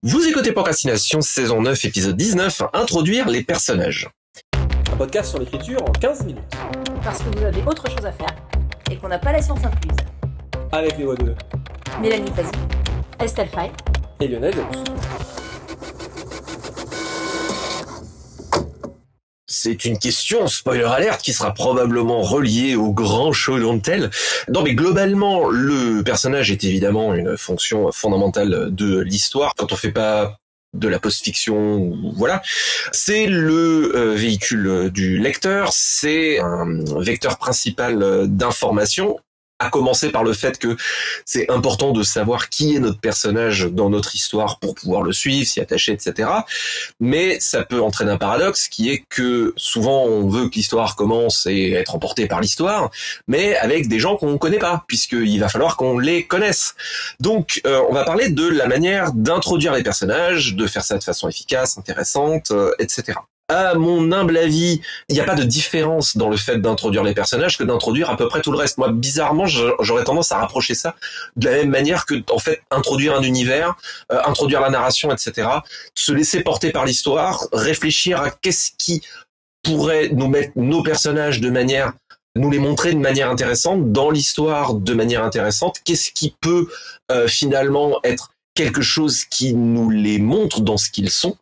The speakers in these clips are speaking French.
Vous écoutez Procrastination, saison 9, épisode 19, introduire les personnages. Un podcast sur l'écriture en 15 minutes. Parce que vous avez autre chose à faire et qu'on n'a pas la science incluse. Avec les voix de Mélanie Fazi, Estelle Fay et Lionel Delous. C'est une question, spoiler alert, qui sera probablement reliée au grand show don't tell. Non mais globalement, le personnage est évidemment une fonction fondamentale de l'histoire. Quand on fait pas de la post-fiction, voilà. C'est le véhicule du lecteur, c'est un vecteur principal d'information. À commencer par le fait que c'est important de savoir qui est notre personnage dans notre histoire pour pouvoir le suivre, s'y attacher, etc. Mais ça peut entraîner un paradoxe qui est que souvent on veut que l'histoire commence et être emporté par l'histoire, mais avec des gens qu'on ne connaît pas, puisqu'il va falloir qu'on les connaisse. Donc on va parler de la manière d'introduire les personnages, de faire ça de façon efficace, intéressante, etc. À mon humble avis, il n'y a pas de différence dans le fait d'introduire les personnages que d'introduire à peu près tout le reste. Moi, bizarrement, j'aurais tendance à rapprocher ça de la même manière que, en fait, introduire un univers, introduire la narration, etc. Se laisser porter par l'histoire, réfléchir à qu'est-ce qui pourrait nous mettre nos personnages de manière, nous les montrer de manière intéressante, dans l'histoire de manière intéressante, qu'est-ce qui peut finalement être quelque chose qui nous les montre dans ce qu'ils sont.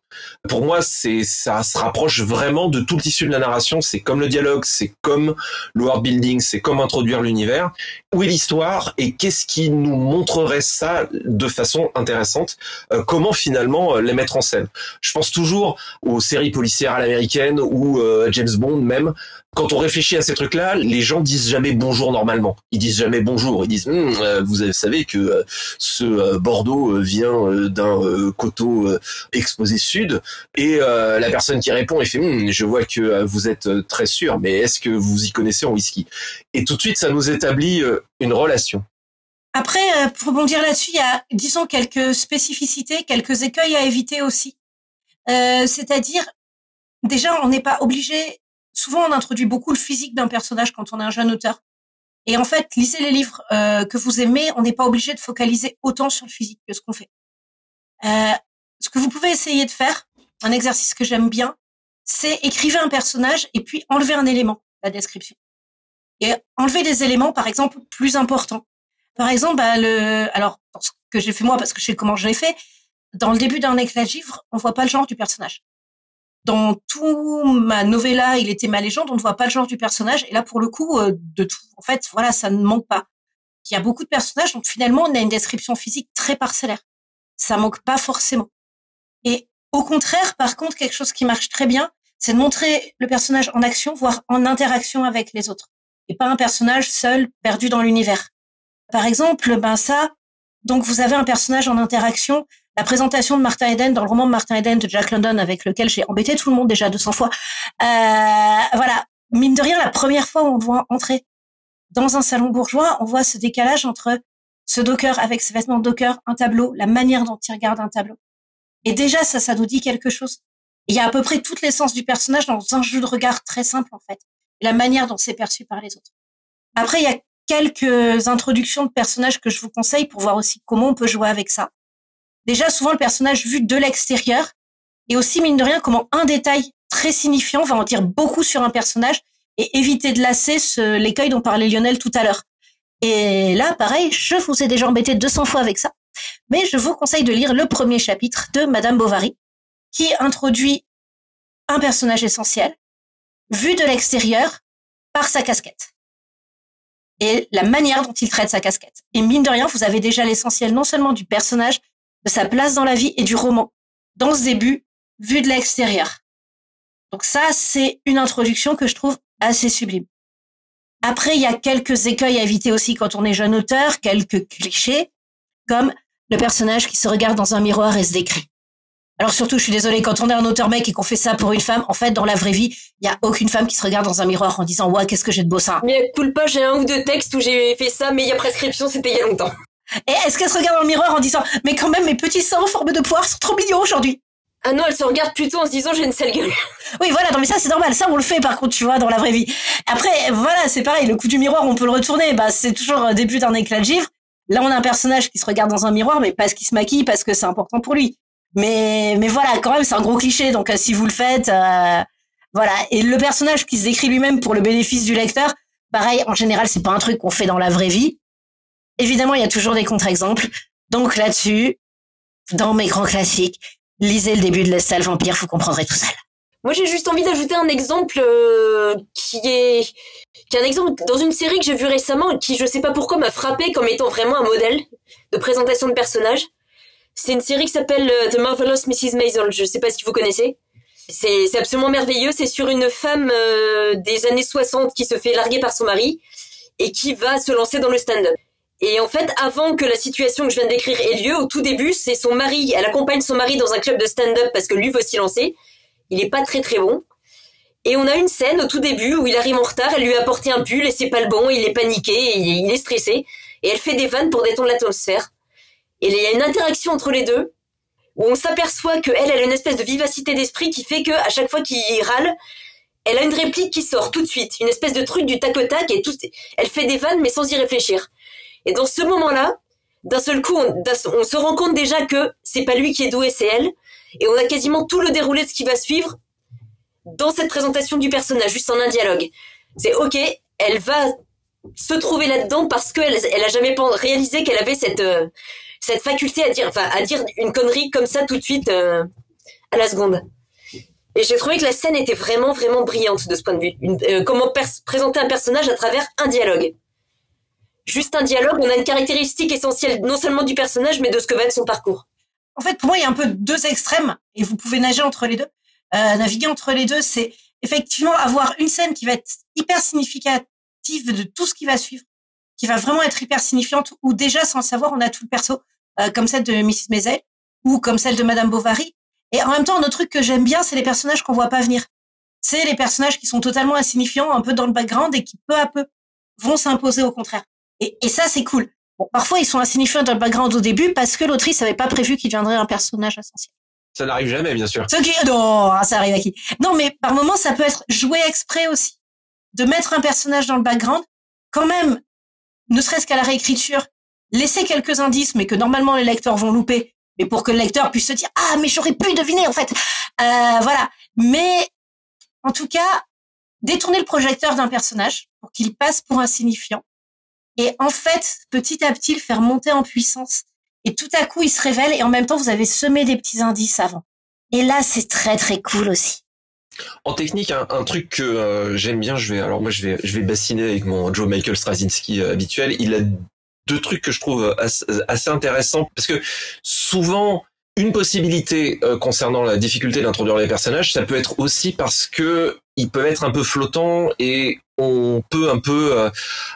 Pour moi, ça se rapproche vraiment de tout le tissu de la narration. C'est comme le dialogue, c'est comme le world building, c'est comme introduire l'univers. Où est l'histoire et qu'est-ce qui nous montrerait ça de façon intéressante? Comment finalement les mettre en scène? Je pense toujours aux séries policières à l'américaine ou James Bond même. Quand on réfléchit à ces trucs-là, les gens disent jamais bonjour normalement. Ils disent jamais bonjour. Ils disent vous savez que ce Bordeaux vient d'un coteau exposé sud. Et la personne qui répond, elle fait je vois que vous êtes très sûr, mais est-ce que vous y connaissez en whisky? Et tout de suite, ça nous établit une relation. Après, pour rebondir là-dessus, il y a, disons, quelques spécificités, quelques écueils à éviter aussi. C'est-à-dire, déjà, on n'est pas obligé. Souvent, on introduit beaucoup le physique d'un personnage quand on est un jeune auteur. Et en fait, lisez les livres que vous aimez, on n'est pas obligé de focaliser autant sur le physique que ce qu'on fait. Ce que vous pouvez essayer de faire, un exercice que j'aime bien, c'est écrivez un personnage et puis enlevez un élément, la description. Et enlevez des éléments, par exemple, plus importants. Par exemple, alors, ce que j'ai fait moi, parce que je sais comment je l'ai fait, dans le début d'un éclat de givre, on voit pas le genre du personnage. Dans tout ma novella, il était ma légende, on ne voit pas le genre du personnage. Et là, pour le coup, de tout, en fait, voilà, ça ne manque pas. Il y a beaucoup de personnages, donc finalement, on a une description physique très parcellaire. Ça manque pas forcément. Et au contraire, par contre, quelque chose qui marche très bien, c'est de montrer le personnage en action, voire en interaction avec les autres. Et pas un personnage seul, perdu dans l'univers. Par exemple, donc vous avez un personnage en interaction. La présentation de Martin Eden dans le roman de Martin Eden de Jack London, avec lequel j'ai embêté tout le monde déjà 200 fois. Voilà. Mine de rien, la première fois où on voit entrer dans un salon bourgeois, on voit ce décalage entre ce docker avec ses vêtements de docker, un tableau, la manière dont il regarde un tableau. Et déjà, ça nous dit quelque chose. Il y a à peu près toute l'essence du personnage dans un jeu de regard très simple, en fait. Et la manière dont c'est perçu par les autres. Après, il y a quelques introductions de personnages que je vous conseille pour voir aussi comment on peut jouer avec ça. Déjà, souvent, le personnage vu de l'extérieur. Et aussi, mine de rien, comment un détail très signifiant va en dire beaucoup sur un personnage et éviter de lasser l'écueil dont parlait Lionel tout à l'heure. Et là, pareil, je vous ai déjà embêté 200 fois avec ça. Mais je vous conseille de lire le premier chapitre de Madame Bovary, qui introduit un personnage essentiel, vu de l'extérieur, par sa casquette. Et la manière dont il traite sa casquette. Et mine de rien, vous avez déjà l'essentiel non seulement du personnage, de sa place dans la vie et du roman, dans ce début, vu de l'extérieur. Donc ça, c'est une introduction que je trouve assez sublime. Après, il y a quelques écueils à éviter aussi quand on est jeune auteur, quelques clichés, comme le personnage qui se regarde dans un miroir et se décrit. Alors surtout, je suis désolée, quand on est un auteur mec et qu'on fait ça pour une femme, en fait, dans la vraie vie, il y a aucune femme qui se regarde dans un miroir en disant « Ouais, qu'est-ce que j'ai de beau sein !» Mais cool pas, j'ai un ou deux textes où j'ai fait ça, mais il y a prescription, c'était il y a longtemps. Et est-ce qu'elle se regarde dans le miroir en disant « Mais quand même, mes petits seins en forme de poire sont trop mignons aujourd'hui !» Ah non, elle se regarde plutôt en se disant « J'ai une sale gueule !» Oui, voilà, non mais ça c'est normal, ça on le fait par contre, tu vois, dans la vraie vie. Après, voilà, c'est pareil, le coup du miroir, on peut le retourner, c'est toujours le début d'un éclat de givre. Là, on a un personnage qui se regarde dans un miroir, mais parce qu'il se maquille, parce que c'est important pour lui. Mais voilà, quand même, c'est un gros cliché. Donc, si vous le faites, voilà. Et le personnage qui se décrit lui-même pour le bénéfice du lecteur, pareil, en général, c'est pas un truc qu'on fait dans la vraie vie. Évidemment, il y a toujours des contre-exemples. Donc là-dessus, dans mes grands classiques, lisez le début de l'Estelle Vampire, vous comprendrez tout seul. Moi, j'ai juste envie d'ajouter un exemple qui est un exemple dans une série que j'ai vue récemment, qui, je sais pas pourquoi, m'a frappé comme étant vraiment un modèle de présentation de personnages. C'est une série qui s'appelle The Marvelous Mrs. Maisel. Je sais pas si vous connaissez. C'est absolument merveilleux. C'est sur une femme des années 60 qui se fait larguer par son mari et qui va se lancer dans le stand-up. Et en fait, avant que la situation que je viens de décrire ait lieu, au tout début, c'est son mari. Elle accompagne son mari dans un club de stand-up parce que lui veut s'y lancer. Il est pas très très bon. Et on a une scène au tout début où il arrive en retard, elle lui a apporté un pull et c'est pas le bon, il est paniqué, il est stressé. Et elle fait des vannes pour détendre l'atmosphère. Et il y a une interaction entre les deux où on s'aperçoit qu'elle a une espèce de vivacité d'esprit qui fait que à chaque fois qu'il râle, elle a une réplique qui sort tout de suite, une espèce de truc du tac au tac et tout. Elle fait des vannes mais sans y réfléchir. Et dans ce moment-là, d'un seul coup, on se rend compte déjà que c'est pas lui qui est doué, c'est elle. Et on a quasiment tout le déroulé de ce qui va suivre dans cette présentation du personnage, juste en un dialogue. C'est ok, elle va se trouver là-dedans parce qu'elle a jamais réalisé qu'elle avait cette faculté à dire une connerie comme ça tout de suite à la seconde. Et j'ai trouvé que la scène était vraiment vraiment brillante de ce point de vue. Comment présenter un personnage à travers un dialogue. Juste un dialogue, on a une caractéristique essentielle non seulement du personnage mais de ce que va être son parcours. En fait, pour moi, il y a un peu deux extrêmes et vous pouvez nager entre les deux. Naviguer entre les deux, c'est effectivement avoir une scène qui va être hyper significative de tout ce qui va suivre, qui va vraiment être hyper signifiante, ou déjà, sans le savoir, on a tout le perso, comme celle de Mrs. Maisel ou comme celle de Madame Bovary. Et en même temps, un autre truc que j'aime bien, c'est les personnages qu'on voit pas venir. C'est les personnages qui sont totalement insignifiants, un peu dans le background et qui, peu à peu, vont s'imposer au contraire. Et ça, c'est cool. Bon, parfois, ils sont insignifiants dans le background au début parce que l'autrice n'avait pas prévu qu'il deviendrait un personnage essentiel. Ça n'arrive jamais, bien sûr. Non, ça arrive à qui? Non, mais par moments, ça peut être joué exprès aussi. De mettre un personnage dans le background, quand même, ne serait-ce qu'à la réécriture, laisser quelques indices, mais que normalement les lecteurs vont louper, mais pour que le lecteur puisse se dire « Ah, mais j'aurais pu deviner, en fait !» Voilà. Mais, en tout cas, détourner le projecteur d'un personnage pour qu'il passe pour insignifiant. Et en fait, petit à petit, le faire monter en puissance. Et tout à coup, il se révèle et en même temps, vous avez semé des petits indices avant. Et là, c'est très, très cool aussi. En technique, un truc que j'aime bien, je vais bassiner avec mon Joe Michael Straczynski habituel. Il a deux trucs que je trouve assez intéressants parce que souvent, une possibilité concernant la difficulté d'introduire les personnages, ça peut être aussi parce que ils peuvent être un peu flottants et on peut un peu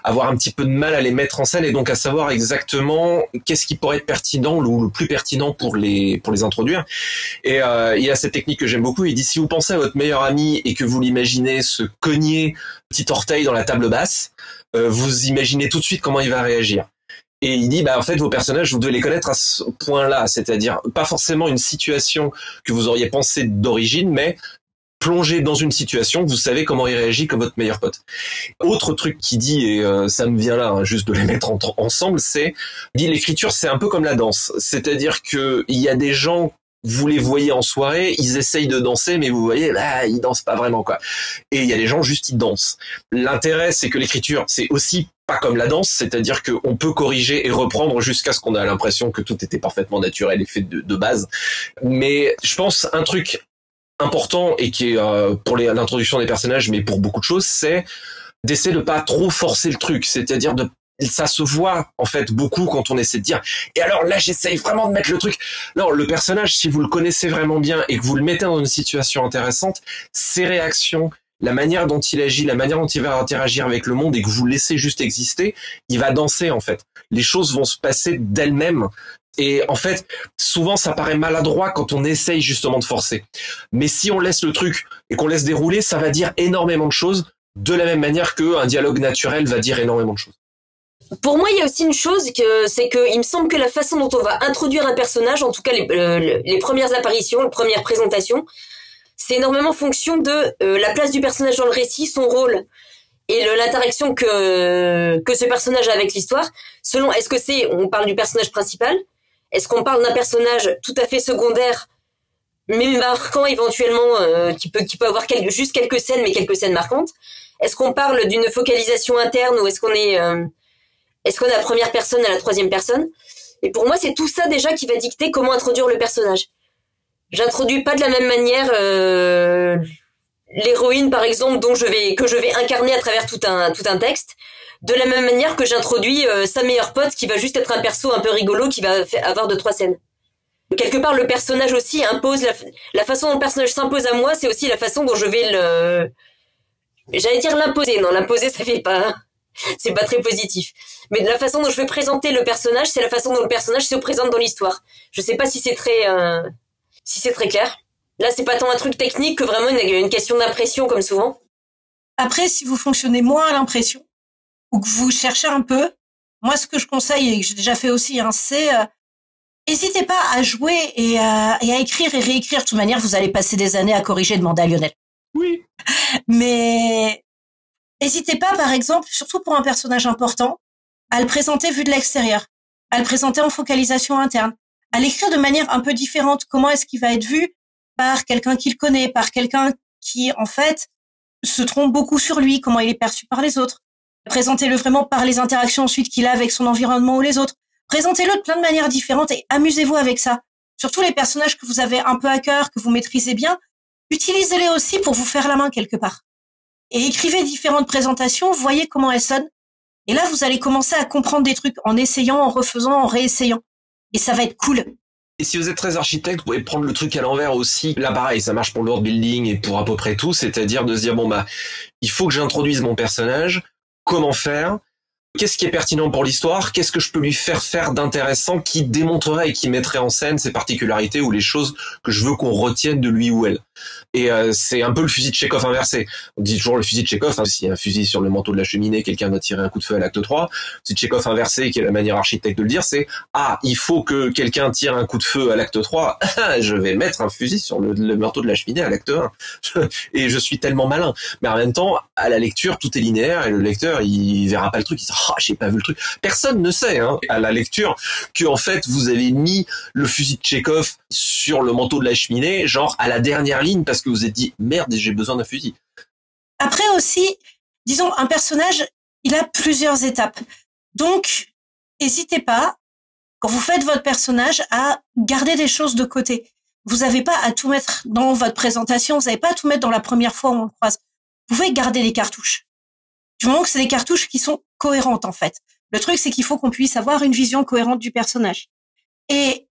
avoir un petit peu de mal à les mettre en scène et donc à savoir exactement qu'est-ce qui pourrait être pertinent ou le plus pertinent pour les introduire. Et il y a cette technique que j'aime beaucoup. Il dit si vous pensez à votre meilleur ami et que vous l'imaginez se cogner petit orteil dans la table basse, vous imaginez tout de suite comment il va réagir. Et il dit, en fait, vos personnages, vous devez les connaître à ce point-là, c'est-à-dire pas forcément une situation que vous auriez pensé d'origine, mais plongé dans une situation, vous savez comment il réagit comme votre meilleur pote. Autre truc qu'il dit, et ça me vient là, juste de les mettre ensemble, c'est, il dit l'écriture, c'est un peu comme la danse, c'est-à-dire que il y a des gens, vous les voyez en soirée, ils essayent de danser, mais vous voyez, là, ils dansent pas vraiment, quoi. Et il y a des gens, juste, ils dansent. L'intérêt, c'est que l'écriture, c'est aussi pas comme la danse, c'est-à-dire qu'on peut corriger et reprendre jusqu'à ce qu'on a l'impression que tout était parfaitement naturel et fait de base. Mais je pense un truc important et qui est pour l'introduction des personnages, mais pour beaucoup de choses, c'est d'essayer de pas trop forcer le truc, c'est-à-dire ça se voit en fait beaucoup quand on essaie de dire et alors là j'essaye vraiment de mettre le truc. Non, le personnage, si vous le connaissez vraiment bien et que vous le mettez dans une situation intéressante, ses réactions, la manière dont il agit, la manière dont il va interagir avec le monde et que vous le laissez juste exister, il va danser en fait. Les choses vont se passer d'elles-mêmes. Et en fait, souvent, ça paraît maladroit quand on essaye justement de forcer. Mais si on laisse le truc et qu'on laisse dérouler, ça va dire énormément de choses de la même manière qu'un dialogue naturel va dire énormément de choses. Pour moi, il y a aussi une chose, c'est que il me semble que la façon dont on va introduire un personnage, en tout cas les premières apparitions, les premières présentations, c'est énormément fonction de la place du personnage dans le récit, son rôle et l'interaction que ce personnage a avec l'histoire. Selon, est-ce que on parle du personnage principal? Est-ce qu'on parle d'un personnage tout à fait secondaire mais marquant éventuellement, qui peut avoir juste quelques scènes, mais quelques scènes marquantes? Est-ce qu'on parle d'une focalisation interne ou est-ce qu'on est à la première personne, à la troisième personne? Et pour moi, c'est tout ça déjà qui va dicter comment introduire le personnage. J'introduis pas de la même manière l'héroïne, par exemple, que je vais incarner à travers tout un texte, de la même manière que j'introduis sa meilleure pote, qui va juste être un perso un peu rigolo, qui va avoir 2-3 scènes. Quelque part, le personnage aussi impose la façon dont le personnage s'impose à moi, c'est aussi la façon dont je vais j'allais dire l'imposer. Non, l'imposer, ça fait pas, c'est pas très positif. Mais de la façon dont je vais présenter le personnage, c'est la façon dont le personnage se présente dans l'histoire. Je sais pas si c'est très clair. Là, c'est pas tant un truc technique que vraiment une question d'impression, comme souvent. Après, si vous fonctionnez moins à l'impression, ou que vous cherchez un peu, moi, ce que je conseille, et que j'ai déjà fait aussi, c'est n'hésitez pas à jouer et à écrire et réécrire. De toute manière, vous allez passer des années à corriger, demandez à Lionel. Oui. Mais n'hésitez pas, par exemple, surtout pour un personnage important, à le présenter vu de l'extérieur, à le présenter en focalisation interne, à l'écrire de manière un peu différente. Comment est-ce qu'il va être vu par quelqu'un qui le connaît, par quelqu'un qui, en fait, se trompe beaucoup sur lui, comment il est perçu par les autres. Présentez-le vraiment par les interactions ensuite qu'il a avec son environnement ou les autres. Présentez-le de plein de manières différentes et amusez-vous avec ça. Surtout les personnages que vous avez un peu à cœur, que vous maîtrisez bien, utilisez-les aussi pour vous faire la main quelque part. Et écrivez différentes présentations, voyez comment elles sonnent. Et là, vous allez commencer à comprendre des trucs en essayant, en refaisant, en réessayant. Et ça va être cool. Et si vous êtes très architecte, vous pouvez prendre le truc à l'envers aussi. Là, pareil, ça marche pour le world building et pour à peu près tout. C'est-à-dire de se dire, il faut que j'introduise mon personnage. Comment faire? Qu'est-ce qui est pertinent pour l'histoire? Qu'est-ce que je peux lui faire d'intéressant qui démontrerait et qui mettrait en scène ses particularités ou les choses que je veux qu'on retienne de lui ou elle? Et c'est un peu le fusil de Tchekhov inversé. On dit toujours le fusil de Tchekhov, s'il y a un fusil sur le manteau de la cheminée, quelqu'un va tirer un coup de feu à l'acte 3. Le fusil de Tchekhov inversé, qui est la manière architecte de le dire, c'est il faut que quelqu'un tire un coup de feu à l'acte 3, je vais mettre un fusil sur le manteau de la cheminée à l'acte 1. Et je suis tellement malin. Mais en même temps, à la lecture, tout est linéaire et le lecteur, il verra pas le truc, il dira j'ai pas vu le truc. Personne ne sait à la lecture que en fait vous avez mis le fusil de Tchekhov sur le manteau de la cheminée, genre à la dernière ligne parce que vous êtes dit merde, j'ai besoin d'un fusil. Après aussi, disons un personnage, il a plusieurs étapes. Donc, n'hésitez pas quand vous faites votre personnage à garder des choses de côté. Vous n'avez pas à tout mettre dans votre présentation, vous n'avez pas à tout mettre dans la première fois où on le croise. Vous pouvez garder les cartouches. Du moment que c'est des cartouches qui sont cohérentes, en fait. Le truc, c'est qu'il faut qu'on puisse avoir une vision cohérente du personnage. Et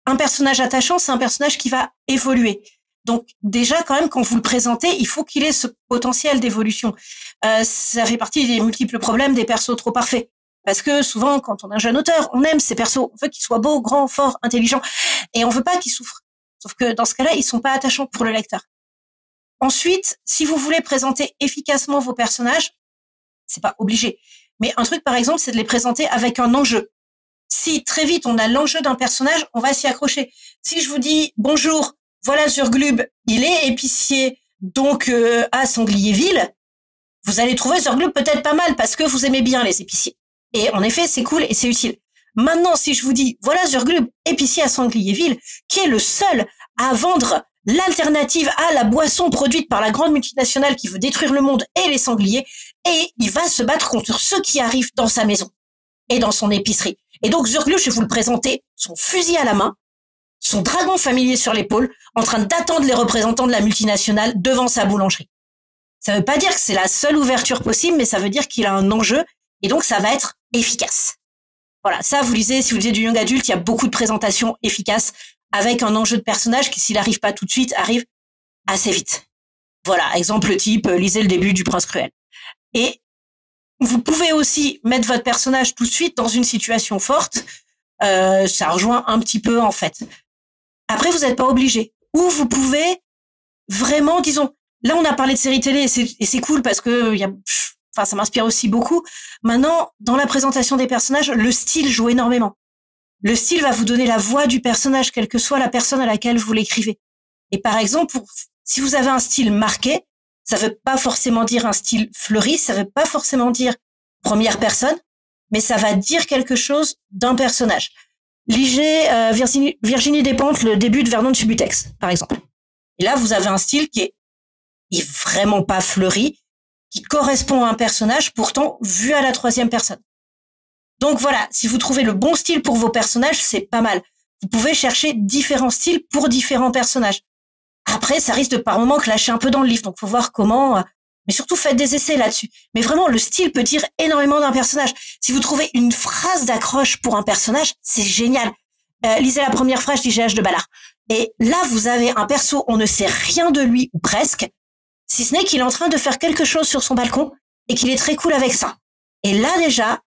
un personnage attachant, c'est un personnage qui va évoluer. Donc, déjà, quand même, quand vous le présentez, il faut qu'il ait ce potentiel d'évolution. Ça fait partie des multiples problèmes des persos trop parfaits. Parce que souvent, quand on est un jeune auteur, on aime ces persos. On veut qu'ils soient beaux, grands, forts, intelligents. Et on veut pas qu'ils souffrent. Sauf que dans ce cas-là, ils sont pas attachants pour le lecteur. Ensuite, si vous voulez présenter efficacement vos personnages, c'est pas obligé. Mais un truc, par exemple, c'est de les présenter avec un enjeu. Si très vite on a l'enjeu d'un personnage, on va s'y accrocher. Si je vous dis bonjour, voilà Zurglub, il est épicier, donc à Sanglierville, vous allez trouver Zurglub peut-être pas mal parce que vous aimez bien les épiciers. Et en effet, c'est cool et c'est utile. Maintenant, si je vous dis voilà Zurglub, épicier à Sanglierville, qui est le seul à vendre l'alternative à la boisson produite par la grande multinationale qui veut détruire le monde et les sangliers, et il va se battre contre ceux qui arrivent dans sa maison et dans son épicerie. Et donc Zurglub, je vais vous le présenter, son fusil à la main, son dragon familier sur l'épaule, en train d'attendre les représentants de la multinationale devant sa boulangerie. Ça veut pas dire que c'est la seule ouverture possible, mais ça veut dire qu'il a un enjeu, et donc ça va être efficace. Voilà, ça vous lisez, si vous lisez du young adulte, il y a beaucoup de présentations efficaces avec un enjeu de personnage qui, s'il arrive pas tout de suite, arrive assez vite. Voilà, exemple type, lisez le début du Prince Cruel. Et vous pouvez aussi mettre votre personnage tout de suite dans une situation forte. Ça rejoint un petit peu, en fait. Après, vous n'êtes pas obligé. Ou vous pouvez vraiment, disons, là, on a parlé de séries télé et c'est cool parce que ça m'inspire aussi beaucoup. Maintenant, dans la présentation des personnages, le style joue énormément. Le style va vous donner la voix du personnage, quelle que soit la personne à laquelle vous l'écrivez. Et par exemple, si vous avez un style marqué, ça veut pas forcément dire un style fleuri, ça veut pas forcément dire première personne, mais ça va dire quelque chose d'un personnage. Lisez Virginie Despentes, le début de Vernon de Subutex, par exemple. Et là, vous avez un style qui est vraiment pas fleuri, qui correspond à un personnage, pourtant vu à la troisième personne. Donc voilà, si vous trouvez le bon style pour vos personnages, c'est pas mal. Vous pouvez chercher différents styles pour différents personnages. Après, ça risque de par moments clasher un peu dans le livre, donc faut voir comment... Mais surtout, faites des essais là-dessus. Mais vraiment, le style peut dire énormément d'un personnage. Si vous trouvez une phrase d'accroche pour un personnage, c'est génial. Lisez la première phrase d'IGH de Ballard. Et là, vous avez un perso, on ne sait rien de lui, ou presque, si ce n'est qu'il est en train de faire quelque chose sur son balcon et qu'il est très cool avec ça. Et là, déjà,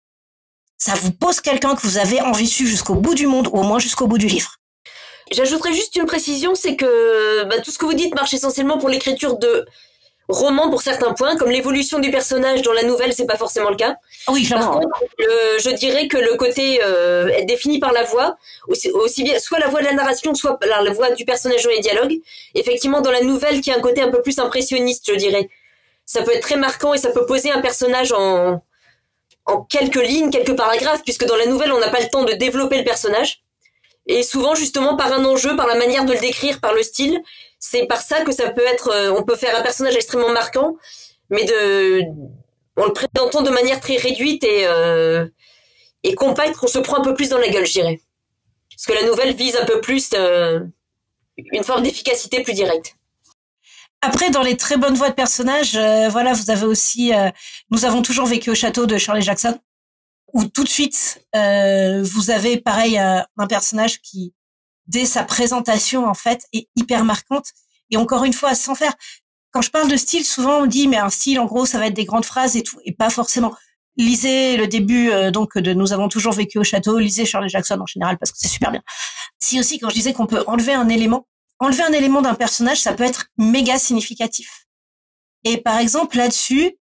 ça vous pose quelqu'un que vous avez envie de suivre jusqu'au bout du monde, ou au moins jusqu'au bout du livre. J'ajouterais juste une précision, c'est que tout ce que vous dites marche essentiellement pour l'écriture de romans pour certains points, comme l'évolution du personnage dans la nouvelle, c'est pas forcément le cas. Oui, clairement. Par contre, je dirais que le côté est défini par la voix, aussi bien soit la voix de la narration, soit la voix du personnage dans les dialogues. Effectivement, dans la nouvelle, qui a un côté un peu plus impressionniste, je dirais. Ça peut être très marquant et ça peut poser un personnage en quelques lignes, quelques paragraphes, puisque dans la nouvelle, on n'a pas le temps de développer le personnage. Et souvent, justement, par un enjeu, par la manière de le décrire, par le style, c'est par ça que ça peut être... on peut faire un personnage extrêmement marquant, mais en le présentant de manière très réduite et compacte, qu'on se prend un peu plus dans la gueule, je dirais. Parce que la nouvelle vise un peu plus une forme d'efficacité plus directe. Après, dans les très bonnes voix de personnages, voilà, vous avez aussi... Nous avons toujours vécu au château de Shirley Jackson, où tout de suite, vous avez, pareil, un personnage qui, dès sa présentation, en fait, est hyper marquante. Et encore une fois, sans faire... Quand je parle de style, souvent on dit, mais un style, en gros, ça va être des grandes phrases et tout. Et pas forcément. Lisez le début donc de Nous avons toujours vécu au château. Lisez Shirley Jackson en général, parce que c'est super bien. Si aussi, quand je disais qu'on peut enlever un élément d'un personnage, ça peut être méga significatif. Et par exemple, là-dessus,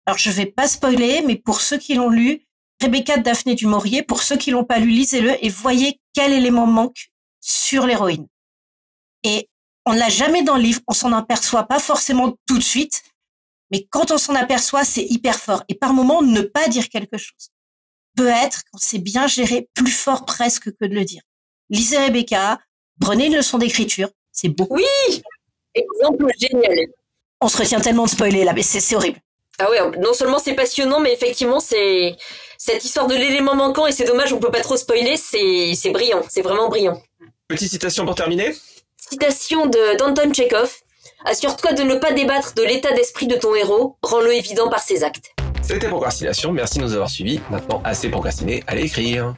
alors je vais pas spoiler, mais pour ceux qui l'ont lu, Rebecca de Daphné du Maurier, pour ceux qui l'ont pas lu, lisez-le et voyez quel élément manque sur l'héroïne. Et on ne l'a jamais dans le livre, on s'en aperçoit pas forcément tout de suite, mais quand on s'en aperçoit, c'est hyper fort. Et par moment, ne pas dire quelque chose peut être, quand c'est bien géré, plus fort presque que de le dire. Lisez Rebecca, prenez une leçon d'écriture, c'est beau. Oui, exemple génial. On se retient tellement de spoiler là, mais c'est horrible. Ah ouais, non seulement c'est passionnant, mais effectivement, c'est cette histoire de l'élément manquant, et c'est dommage, on peut pas trop spoiler, c'est brillant, c'est vraiment brillant. Petite citation pour terminer. Citation d'Anton Tchekhov. Assure-toi de ne pas débattre de l'état d'esprit de ton héros, rends-le évident par ses actes. C'était Procrastination, merci de nous avoir suivis. Maintenant, assez procrastiné, allez écrire.